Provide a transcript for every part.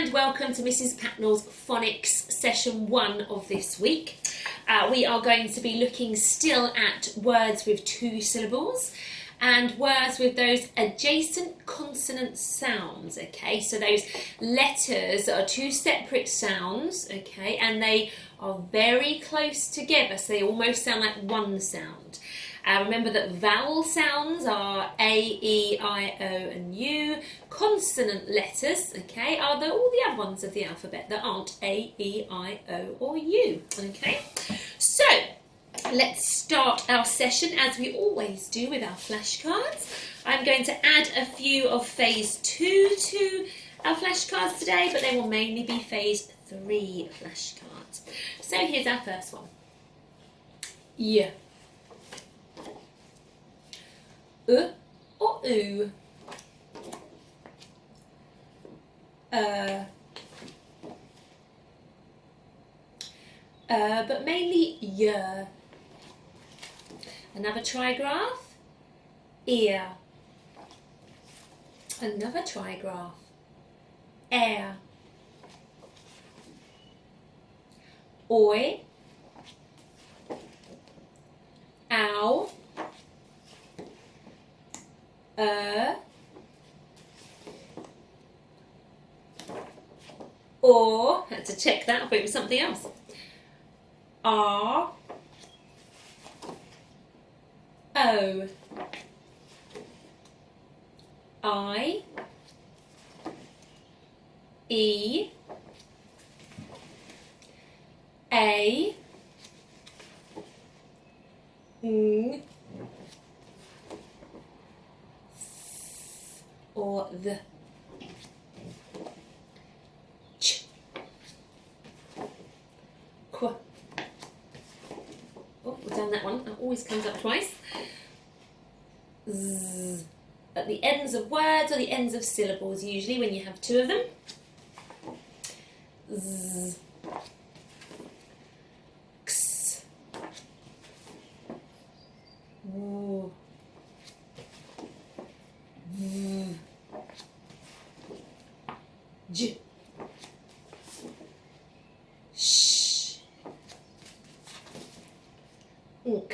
and welcome to Mrs Patnell's Phonics session 1 of this week. We are going to be looking still at words with 2 syllables and words with those adjacent consonant sounds, okay? So those letters are 2 separate sounds, okay, and they are very close together, so they almost sound like one sound. Remember that vowel sounds are A, E, I, O and U. Consonant letters, okay, are all the other ones of the alphabet that aren't A, E, I, O or U, okay? So, let's start our session as we always do with our flashcards. I'm going to add a few of phase 2 to our flashcards today, but they will mainly be phase 3 flashcards. So here's our first one. Yeah. Or oo? But mainly yeah. Another trigraph, ear. Another trigraph, air. Oi, ow, or, had to check that, I thought it was something else. R, O, I, E, A, Ng, or the. Ch, qu. Oh, we've done that one. That always comes up twice. Z. At the ends of words or the ends of syllables, usually when you have 2 of them. Z. X. W. V. J. Sh. Nk.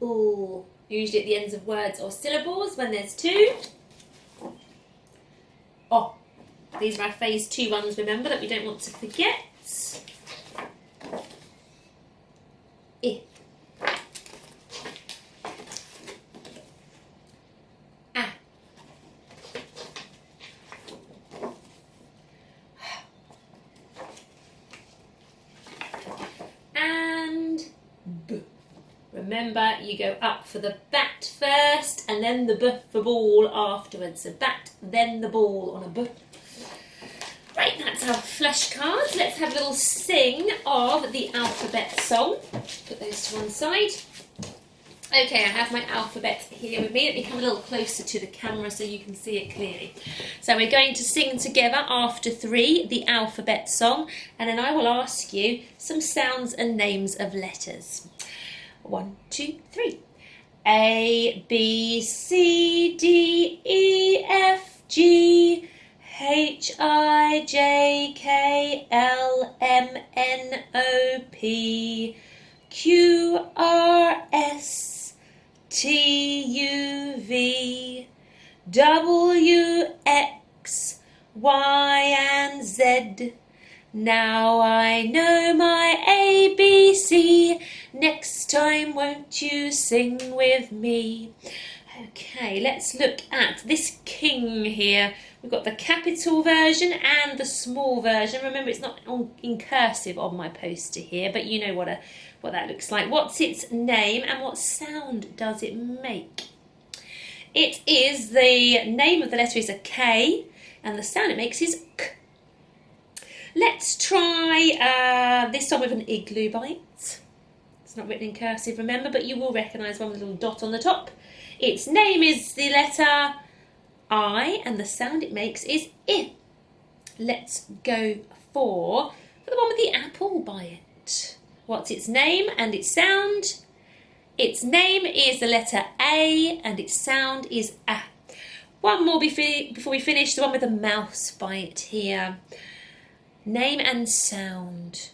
Ooh. Usually at the ends of words or syllables when there's 2. Oh. These are our phase 2 ones, remember, that we don't want to forget. I. A. And B. Remember, you go up for the bat first and then the B for ball afterwards. So bat, then the ball on a B. Right, that's our flashcards. Let's have a little sing of the alphabet song. Put those to one side. Okay, I have my alphabet here with me. Let me come a little closer to the camera so you can see it clearly. So we're going to sing together after 3 the alphabet song, and then I will ask you some sounds and names of letters. 1, 2, 3. A, B, C, D, E, F, G, H, I, J, K, L, M, N, O, P, Q, R, S, T, U, V, W, X, Y, and Z. Now I know my ABC. Next time won't you sing with me? Okay, let's look at this king here. We've got the capital version and the small version. Remember, it's not in cursive on my poster here, but you know what that looks like. What's its name and what sound does it make? It is, the name of the letter is a K and the sound it makes is K. Let's try this one with an igloo bite. It's not written in cursive, remember, but you will recognise one with a little dot on the top. Its name is the letter I, and the sound it makes is I. Let's go for the one with the apple by it. What's its name and its sound? Its name is the letter A, and its sound is A. One more before we finish, the one with the mouse bite here. Name and sound.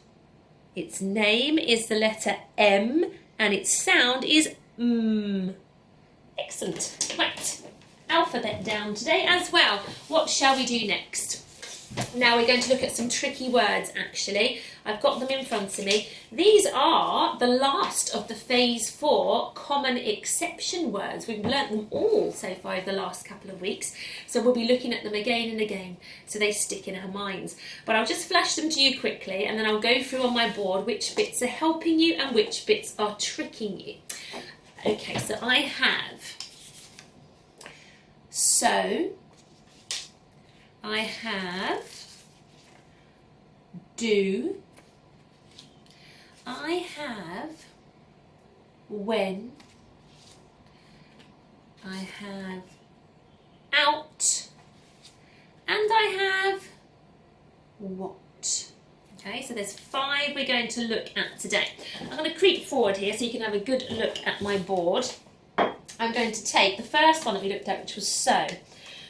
Its name is the letter M and its sound is M. Excellent. Right, alphabet down today as well. What shall we do next? Now we're going to look at some tricky words actually. I've got them in front of me. These are the last of the phase 4 common exception words. We've learnt them all so far over the last couple of weeks. So we'll be looking at them again and again so they stick in our minds. But I'll just flash them to you quickly and then I'll go through on my board which bits are helping you and which bits are tricking you. Okay, so I have I have do, I have when, I have out, and I have what. Okay, so there's 5 we're going to look at today. I'm going to creep forward here so you can have a good look at my board. I'm going to take the first one that we looked at, which was so.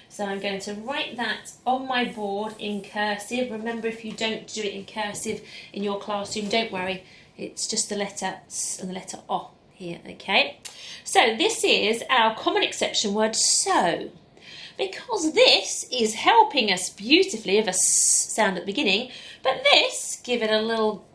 So I'm going to write that on my board in cursive. Remember, if you don't do it in cursive in your classroom, don't worry. It's just the letter S and the letter O here, okay? So this is our common exception word, so. Because this is helping us beautifully with a S sound at the beginning, but this, give it a little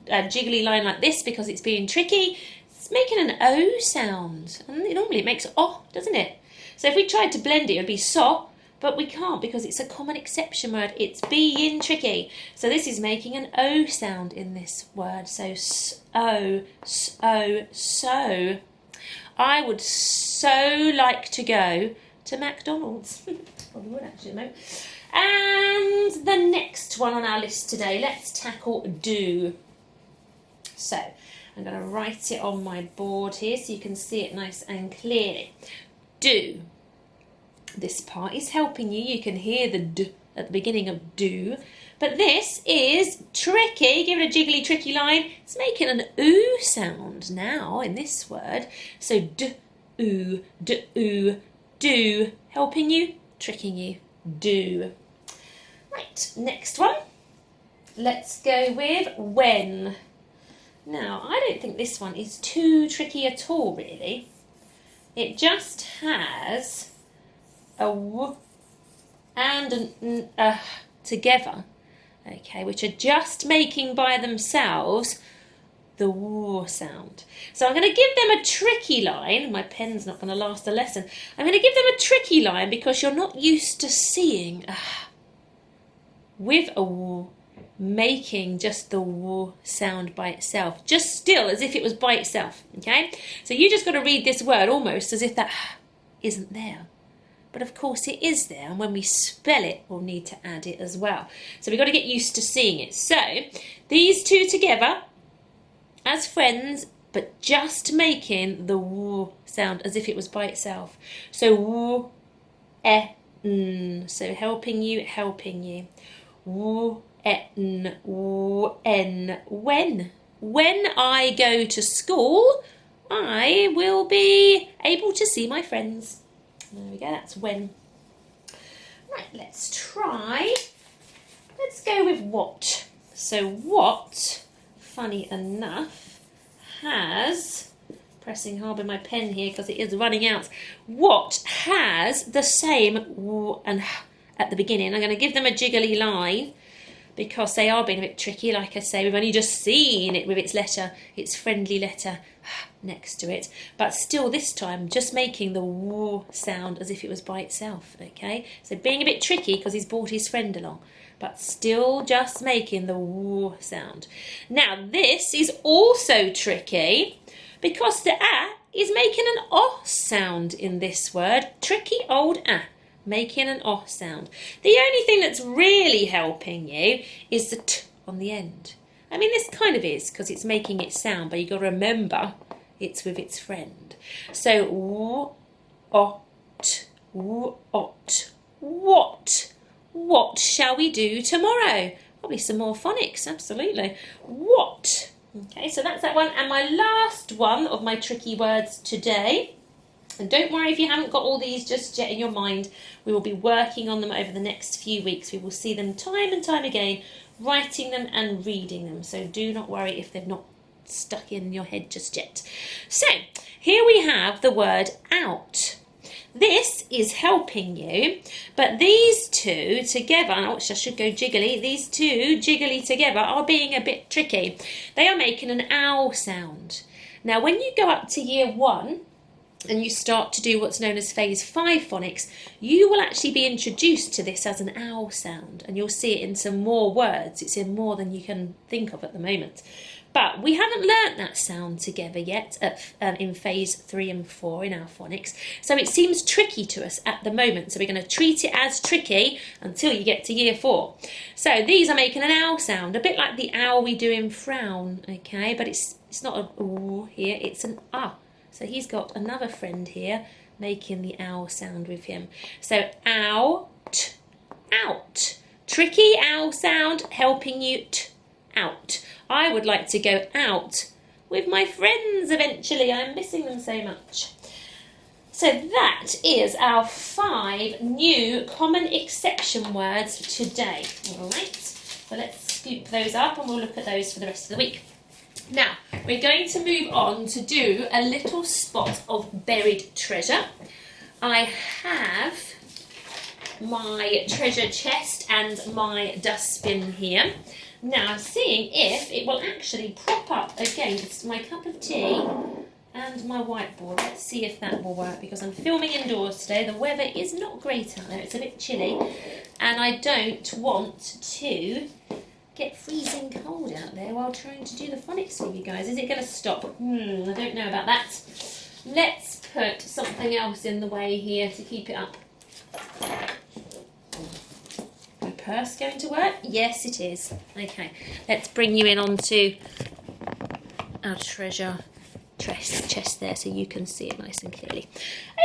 jiggly line like this because it's being tricky, it's making an O sound. And normally it makes O, doesn't it? So if we tried to blend it, it would be so, but we can't because it's a common exception word. It's being tricky. So this is making an O sound in this word. So, so, so, so. I would so like to go to McDonald's. Probably would actually, no. And the next one on our list today, let's tackle do. So I'm going to write it on my board here so you can see it nice and clearly. Do. This part is helping you. You can hear the D at the beginning of do. But this is tricky. Give it a jiggly, tricky line. It's making an oo sound now in this word. So d, oo, do. Helping you, tricking you, do. Right, next one. Let's go with when. Now, I don't think this one is too tricky at all, really. It just has a w and an together, okay, which are just making by themselves the w sound. So I'm going to give them a tricky line. My pen's not going to last the lesson. I'm going to give them a tricky line because you're not used to seeing with a w making just the w sound by itself, just still as if it was by itself, okay? So you just got to read this word almost as if that isn't there. But of course it is there, and when we spell it, we'll need to add it as well. So we've got to get used to seeing it. So these two together as friends, but just making the w sound as if it was by itself. So w, n. So helping you. W, n, w, n. When. When I go to school, I will be able to see my friends. There we go, that's when. Right, let's try. Let's go with what. So what, funny enough, has, pressing hard with my pen here because it is running out, what has the same w and h at the beginning. I'm going to give them a jiggly line because they are being a bit tricky. Like I say, we've only just seen it with its letter, its friendly letter next to it, but still this time just making the w sound as if it was by itself, okay? So being a bit tricky because he's brought his friend along, but still just making the w sound. Now this is also tricky because the a is making an o sound in this word. Tricky old a, making an o sound. The only thing that's really helping you is the t on the end. I mean, this kind of is because it's making it sound, but you've got to remember it's with its friend. So, w-ot, what? What shall we do tomorrow? Probably some more phonics, absolutely. What? Okay, so that's that one. And my last one of my tricky words today And don't worry if you haven't got all these just yet in your mind. We will be working on them over the next few weeks. We will see them time and time again, writing them and reading them. So do not worry if they've not stuck in your head just yet. So here we have the word out. This is helping you, but these two together, which I should go jiggly, these two jiggly together are being a bit tricky. They are making an ow sound. Now when you go up to year 1, and you start to do what's known as phase 5 phonics, you will actually be introduced to this as an ow sound, and you'll see it in some more words. It's in more than you can think of at the moment. But we haven't learnt that sound together yet in phase 3 and 4 in our phonics, so it seems tricky to us at the moment. So we're going to treat it as tricky until you get to year 4. So these are making an ow sound, a bit like the ow we do in frown, okay? But it's not an ooh here, it's an ah. So he's got another friend here making the ow sound with him. So out, out. Tricky ow sound helping you out. I would like to go out with my friends eventually. I'm missing them so much. So that is our 5 new common exception words today. All right, so let's scoop those up and we'll look at those for the rest of the week. Now, we're going to move on to do a little spot of buried treasure. I have my treasure chest and my dustbin here. Now, seeing if it will actually prop up against my cup of tea and my whiteboard. Let's see if that will work, because I'm filming indoors today. The weather is not great out there. It's a bit chilly, and I don't want to get freezing cold out there while trying to do the phonics for you guys. Is it going to stop? I don't know about that. Let's put something else in the way here to keep it up. My purse going to work? Yes, it is. Okay, let's bring you in onto our treasure chest there so you can see it nice and clearly.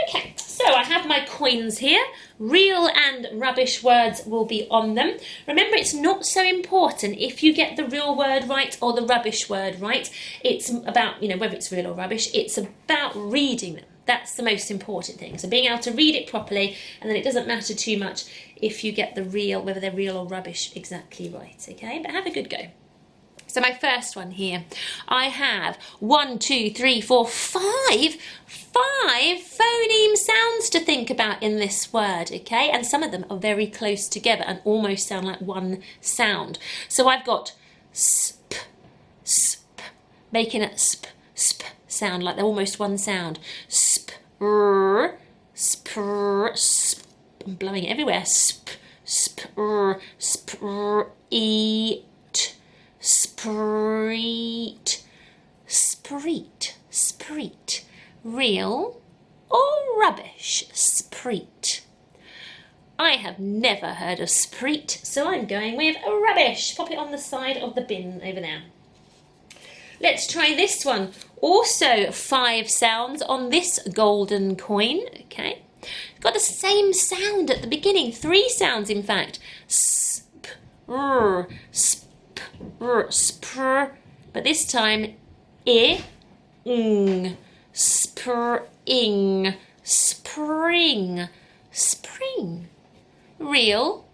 Okay, so I have my coins here. Real and rubbish words will be on them. Remember, it's not so important if you get the real word right or the rubbish word right. It's about, whether it's real or rubbish, it's about reading them. That's the most important thing. So being able to read it properly, and then it doesn't matter too much if you get the real, whether they're real or rubbish, exactly right, okay? But have a good go. So my first one here, I have 1, 2, 3, 4, 5 phoneme sounds to think about in this word, okay? And some of them are very close together and almost sound like one sound. So I've got sp, sp, making a sp, sp sound, like they're almost one sound. Sp, r, spr, sp. I'm blowing it everywhere. Sp, spr, spr, eat. Spreet, spreet, spreet. Real or rubbish? Spreet. I have never heard of spreet, so I'm going with rubbish. Pop it on the side of the bin over there. Let's try this one. Also 5 sounds on this golden coin, okay? Got the same sound at the beginning, 3 sounds in fact. Sp, r, sp, spr, but this time ing, spring, spring, spring. Real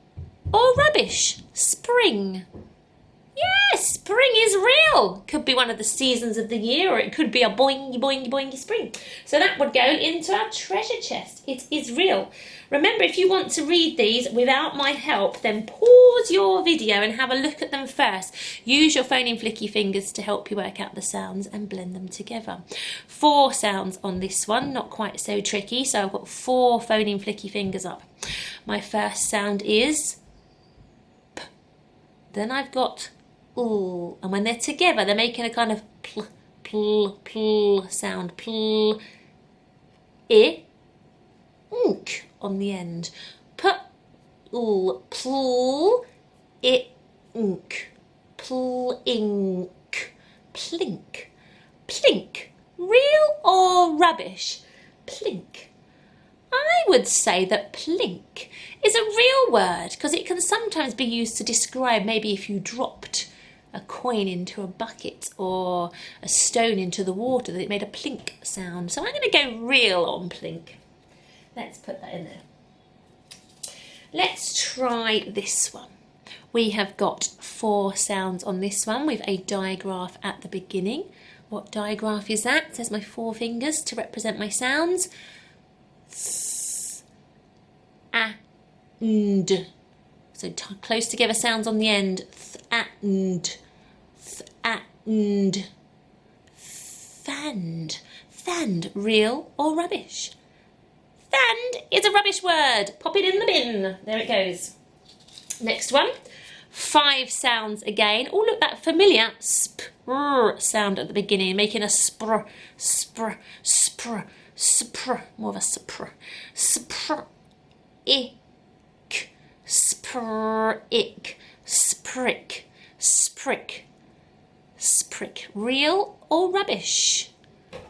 or rubbish? Spring. Yes, spring is real. Could be one of the seasons of the year, or it could be a boingy, boingy, boingy spring. So that would go into our treasure chest. It is real. Remember, if you want to read these without my help, then pause your video and have a look at them first. Use your phoneme flicky fingers to help you work out the sounds and blend them together. 4 sounds on this one, not quite so tricky. So I've got 4 phoneme flicky fingers up. My first sound is p. Then I've got ooh, and when they're together, they're making a kind of pl, pl, pl sound. Pl, I, ink on the end. P, ooh, pl, I, ink. Pl, ink. Plink. Plink. Real or rubbish? Plink. I would say that plink is a real word because it can sometimes be used to describe maybe if you dropped a coin into a bucket or a stone into the water, that it made a plink sound. So I'm going to go real on plink. Let's put that in there. Let's try this one. We have got 4 sounds on this one with a digraph at the beginning. What digraph is that? It says my 4 fingers to represent my sounds. Th, a, nd. So close together sounds on the end. Th, a, nd. Th, a, nd. Thand. Thand, real or rubbish? Thand is a rubbish word. Pop it in the bin. There it goes. Next one. 5 sounds again. Oh, look, that familiar spr sound at the beginning, making a spr, spr, spr, spr, more of a spr, spr, ick, spr, ick, sprick, sprick, sprick. Real or rubbish?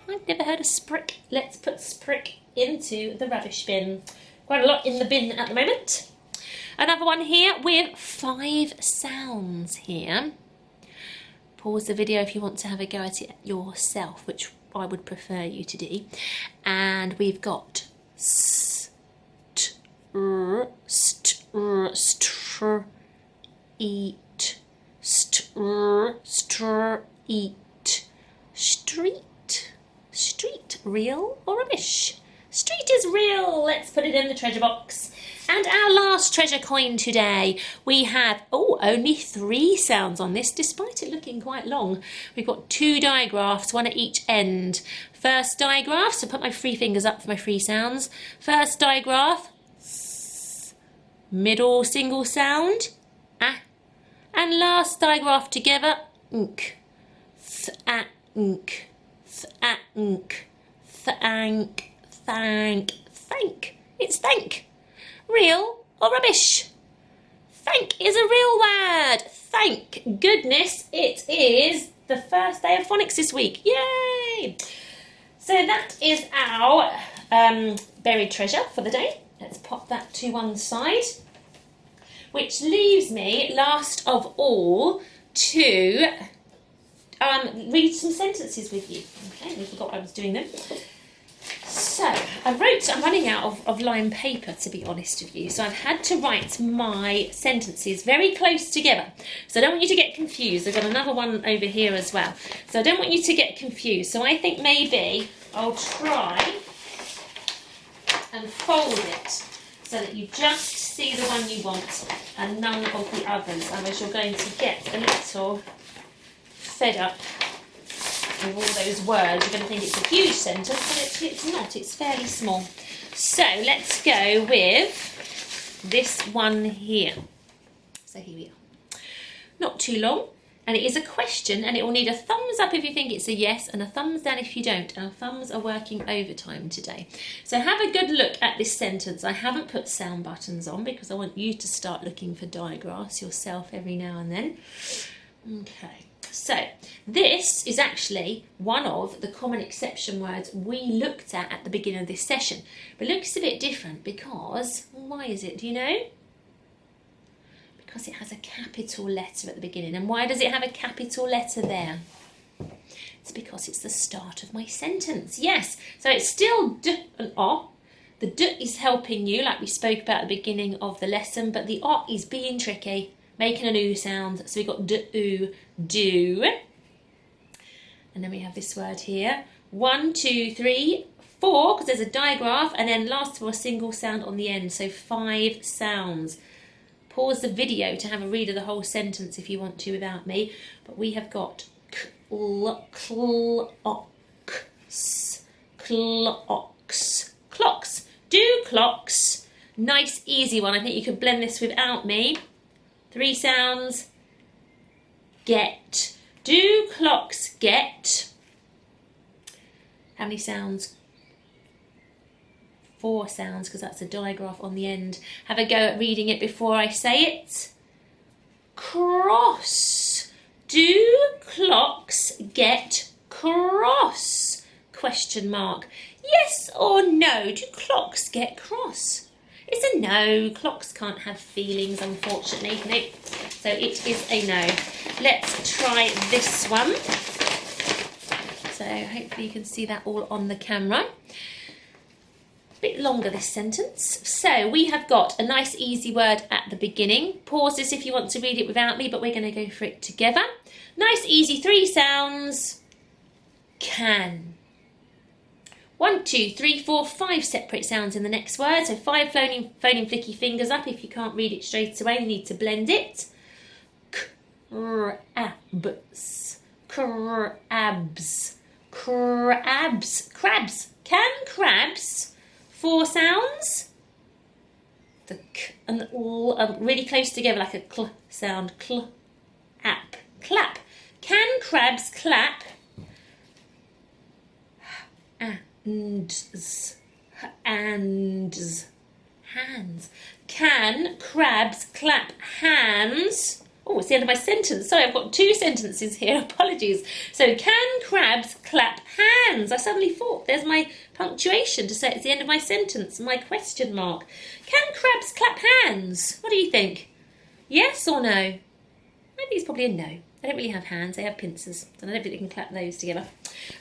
I've never heard of sprick. Let's put sprick into the rubbish bin. Quite a lot in the bin at the moment. Another one here with 5 sounds here. Pause the video if you want to have a go at it yourself, which I would prefer you to do. And we've got str, str, str, eat, str, str, eat, street, street, real or rubbish? Street is real. Let's put it in the treasure box. And our last treasure coin today, we have, only 3 sounds on this, despite it looking quite long. We've got 2 digraphs, 1 at each end. First digraph, so put my 3 fingers up for my 3 sounds. First digraph, middle single sound, ah. And last digraph together, nk, th-a, nk, th-a, nk, thank, thank, thank. It's thank. Real or rubbish? Thank is a real word. Thank goodness it is the first day of phonics this week. Yay! So that is our buried treasure for the day. Let's pop that to one side. Which leaves me, last of all, to read some sentences with you. Okay, I forgot I was doing them. So, I'm running out of lined paper, to be honest with you, so I've had to write my sentences very close together. So I don't want you to get confused. I've got another one over here as well. So I don't want you to get confused. So I think maybe I'll try and fold it so that you just see the one you want and none of the others. Otherwise you're going to get a little fed up with all those words. You're going to think it's a huge sentence, but it's not. It's fairly small. So let's go with this one here. So here we are. Not too long, and it is a question, and it will need a thumbs up if you think it's a yes and a thumbs down if you don't. Our thumbs are working overtime today. So have a good look at this sentence. I haven't put sound buttons on because I want you to start looking for digraphs yourself every now and then. Okay. So this is actually one of the common exception words we looked at the beginning of this session. But it looks a bit different because, why is it, do you know? Because it has a capital letter at the beginning. And why does it have a capital letter there? It's because it's the start of my sentence. Yes, so it's still d and o. The d is helping you, like we spoke about at the beginning of the lesson, but the o is being tricky, making an oo sound. So we've got do, do. And then we have this word here. 1, 2, 3, 4, because there's a digraph, and then last for a single sound on the end. So 5 sounds. Pause the video to have a read of the whole sentence if you want to without me. But we have got clocks, clocks, clocks. Do clocks. Nice, easy one. I think you could blend this without me. 3 sounds. Get. Do clocks get? How many sounds? 4 sounds, because that's a digraph on the end. Have a go at reading it before I say it. Cross. Do clocks get cross? Question mark. Yes or no? Do clocks get cross? It's a no. Clocks can't have feelings, unfortunately. Nope. So it is a no. let's try this one. So hopefully you can see that all on the camera. A bit longer this sentence. So we have got a nice easy word at the beginning. Pause this if you want to read it without me, but we're going to go for it together. Nice easy 3 sounds. Can. 1, 2, 3, 4, 5 separate sounds in the next word. So 5 phoning flicky fingers up. If you can't read it straight away, you need to blend it. Crabs. Crabs. Crabs. Crabs. Can crabs? 4 sounds. The k and the l are really close together like a cl sound. Cl, ap, clap. Can crabs clap? Ands, hands. Can crabs clap hands? Oh, it's the end of my sentence. Sorry, I've got 2 sentences here. Apologies. So, can crabs clap hands? I suddenly thought there's my punctuation to say it's the end of my sentence. My question mark. Can crabs clap hands? What do you think? Yes or no? I think it's probably a no. They don't really have hands. They have pincers. And I don't think they can clap those together.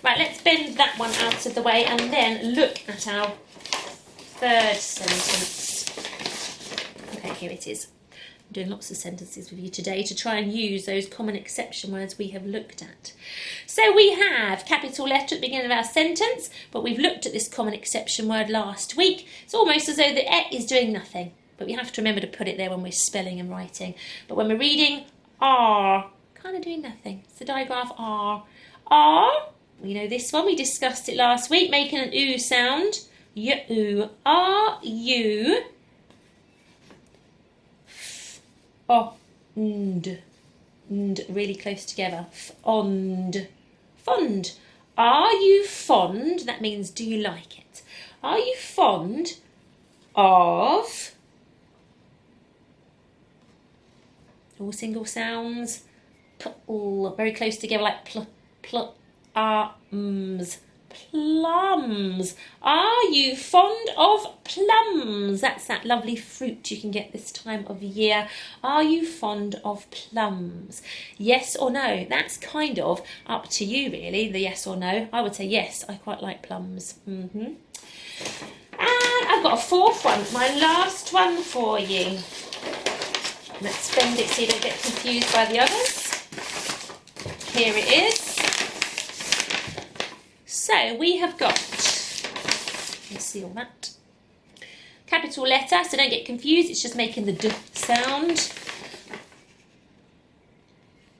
Right, let's bend that one out of the way and then look at our 3rd sentence. Okay, here it is. I'm doing lots of sentences with you today to try and use those common exception words we have looked at. So we have capital letter at the beginning of our sentence, but we've looked at this common exception word last week. It's almost as though the "e" is doing nothing, but we have to remember to put it there when we're spelling and writing. But when we're reading, are, kind of doing nothing. It's the digraph are. Are, we know this one, we discussed it last week, making an oo sound. You, are you? Fond, really close together. Fond, fond. Are you fond? That means do you like it? Are you fond of? All single sounds. Pl, very close together like pl, pl, plums. Plums. Are you fond of plums? That's that lovely fruit you can get this time of year. Are you fond of plums? Yes or no? That's kind of up to you really, the yes or no. I would say yes, I quite like plums. And I've got a 4th one, my last one for you. Let's bend it so you don't get confused by the others. Here it is. So we have got, let's see all that, capital letter, so don't get confused, it's just making the d sound.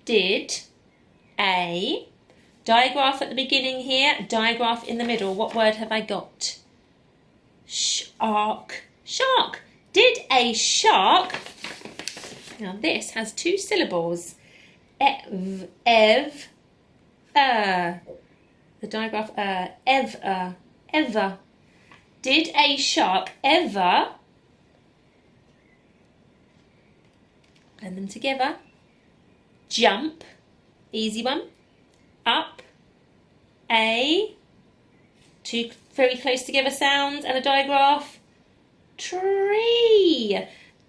Did a, digraph at the beginning here, digraph in the middle. What word have I got? Shark. Shark. Did a shark, now this has 2 syllables, ev, the digraph ever. Did a shark ever, blend them together, jump, easy one, up, a, 2 very close together sounds and a digraph, tree.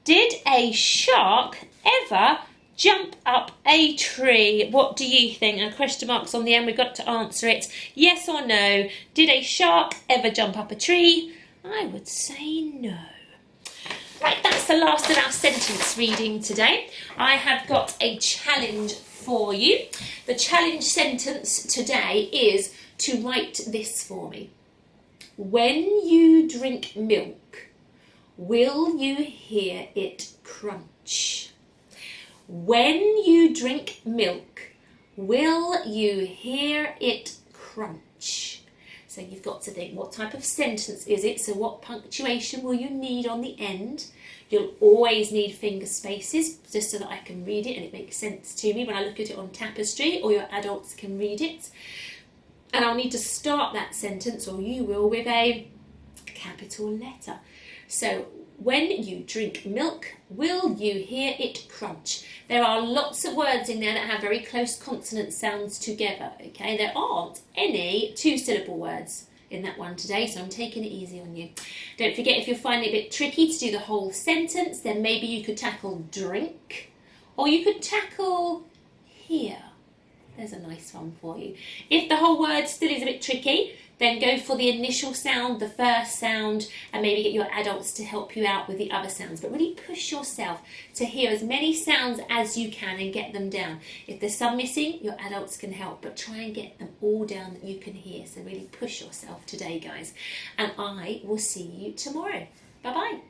Did a shark ever jump up a tree? What do you think? And question marks on the end, we've got to answer it. Yes or no? Did a shark ever jump up a tree? I would say no. Right, that's the last of our sentence reading today. I have got a challenge for you. The challenge sentence today is to write this for me. When you drink milk, will you hear it crunch? When you drink milk, will you hear it crunch? So you've got to think, what type of sentence is it? So what punctuation will you need on the end? You'll always need finger spaces, just so that I can read it and it makes sense to me when I look at it on tapestry, or your adults can read it. And I'll need to start that sentence, or you will, with a capital letter. So, when you drink milk, will you hear it crunch? There are lots of words in there that have very close consonant sounds together, okay? There aren't any 2-syllable words in that one today, so I'm taking it easy on you. Don't forget, if you're finding it a bit tricky to do the whole sentence, then maybe you could tackle drink, or you could tackle here. There's a nice one for you. If the whole word still is a bit tricky, then go for the initial sound, the first sound, and maybe get your adults to help you out with the other sounds. But really push yourself to hear as many sounds as you can and get them down. If there's some missing, your adults can help, but try and get them all down that you can hear. So really push yourself today, guys. And I will see you tomorrow. Bye-bye.